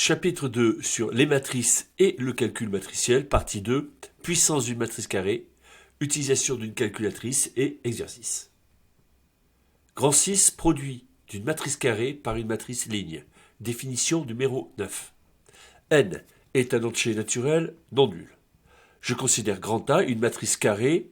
Chapitre 2 sur les matrices et le calcul matriciel, partie 2, puissance d'une matrice carrée, utilisation d'une calculatrice et exercice. Grand 6, produit d'une matrice carrée par une matrice ligne. Définition numéro 9. N est un entier naturel non nul. Je considère grand A une matrice carrée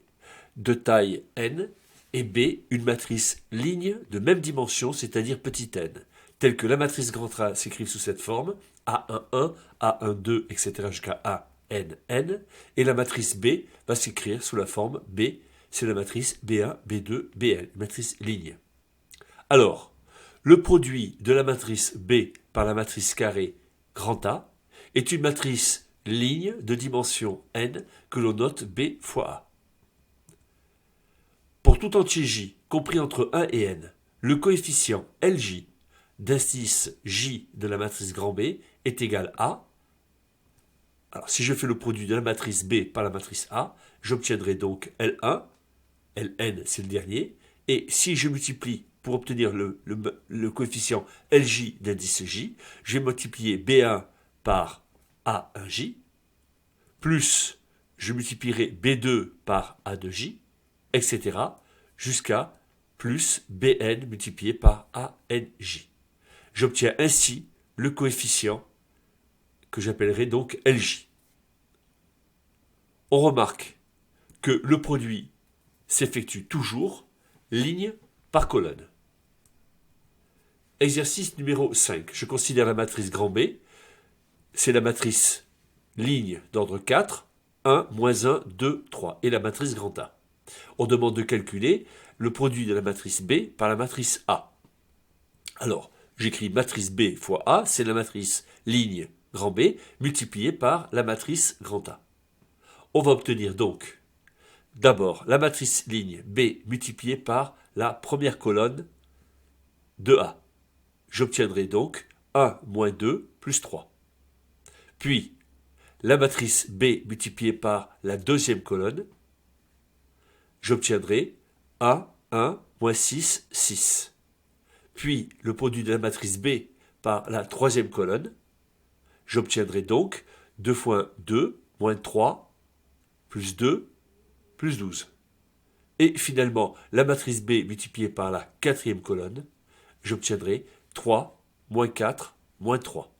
de taille n et B une matrice ligne de même dimension, c'est-à-dire petit n, telle que la matrice grand A s'écrit sous cette forme, A11, A12, etc. jusqu'à ANN, et la matrice B va s'écrire sous la forme B, c'est la matrice B1, B2, Bn, matrice ligne. Alors, le produit de la matrice B par la matrice carrée grand A est une matrice ligne de dimension n que l'on note B fois A. Pour tout entier J, compris entre 1 et n, le coefficient Lj d'indice J de la matrice grand B est égal à... Alors, si je fais le produit de la matrice B par la matrice A, j'obtiendrai donc L1, Ln c'est le dernier, et si je multiplie pour obtenir le coefficient Lj d'indice J, je vais multiplier B1 par A1J, plus je multiplierai B2 par A2J, etc., jusqu'à plus Bn multiplié par ANJ. J'obtiens ainsi le coefficient que j'appellerai donc Lj. On remarque que le produit s'effectue toujours ligne par colonne. Exercice numéro 5. Je considère la matrice grand B. C'est la matrice ligne d'ordre 4, 1, moins 1, 2, 3, et la matrice grand A. On demande de calculer le produit de la matrice B par la matrice A. Alors, j'écris matrice B fois A, c'est la matrice ligne grand B multipliée par la matrice grand A. On va obtenir donc d'abord la matrice ligne B multipliée par la première colonne de A. J'obtiendrai donc 1 moins 2 plus 3. Puis, la matrice B multipliée par la deuxième colonne, j'obtiendrai 1, 1, moins 6, 6. Puis, le produit de la matrice B par la troisième colonne, j'obtiendrai donc 2 fois 2, moins 3, plus 2, plus 12. Et finalement, la matrice B multipliée par la quatrième colonne, j'obtiendrai 3, moins 4, moins 3.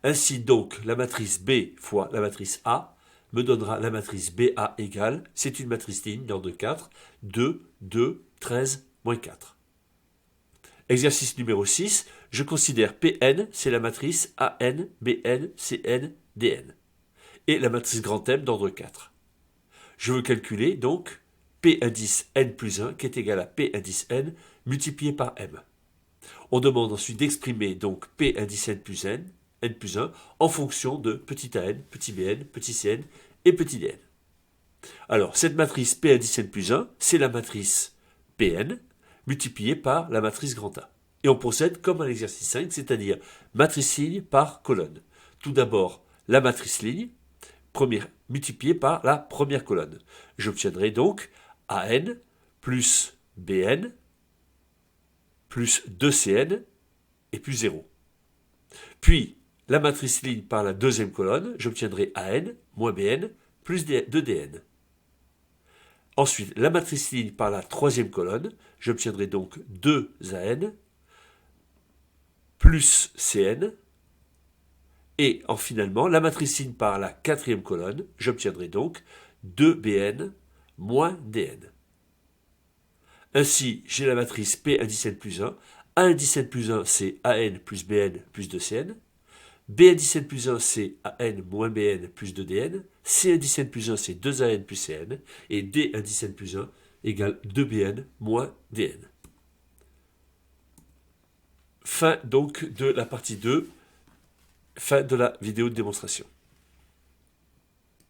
Ainsi donc, la matrice B fois la matrice A me donnera la matrice BA égale, c'est une matrice ligne d'ordre 4, 2, 2, 13, moins 4. Exercice numéro 6, je considère Pn, c'est la matrice AN, Bn, Cn, Dn. Et la matrice grand M d'ordre 4. Je veux calculer donc P indice n plus 1 qui est égal à P indice n multiplié par m. On demande ensuite d'exprimer donc P indice n plus 1 en fonction de petit a n, petit bn, petit cn et petit dn. Alors, cette matrice P indice n plus 1, c'est la matrice Pn multipliée par la matrice grand A. Et on procède comme à l'exercice 5, c'est-à-dire matrice ligne par colonne. Tout d'abord, la matrice ligne, multipliée par la première colonne. J'obtiendrai donc AN plus BN plus 2CN et plus 0. Puis, la matrice ligne par la deuxième colonne, j'obtiendrai AN moins BN plus 2DN. Ensuite, la matrice ligne par la troisième colonne, j'obtiendrai donc 2AN plus CN. Et finalement, la matrice ligne par la quatrième colonne, j'obtiendrai donc 2BN moins DN. Ainsi, j'ai la matrice P indice n plus 1. A indice n plus 1, c'est AN plus BN plus 2CN. B indice n plus 1, c'est AN moins BN plus 2DN. C indice n plus 1, c'est 2AN plus CN. Et D indice n plus 1 égale 2BN moins DN. Fin donc de la partie 2. Fin de la vidéo de démonstration.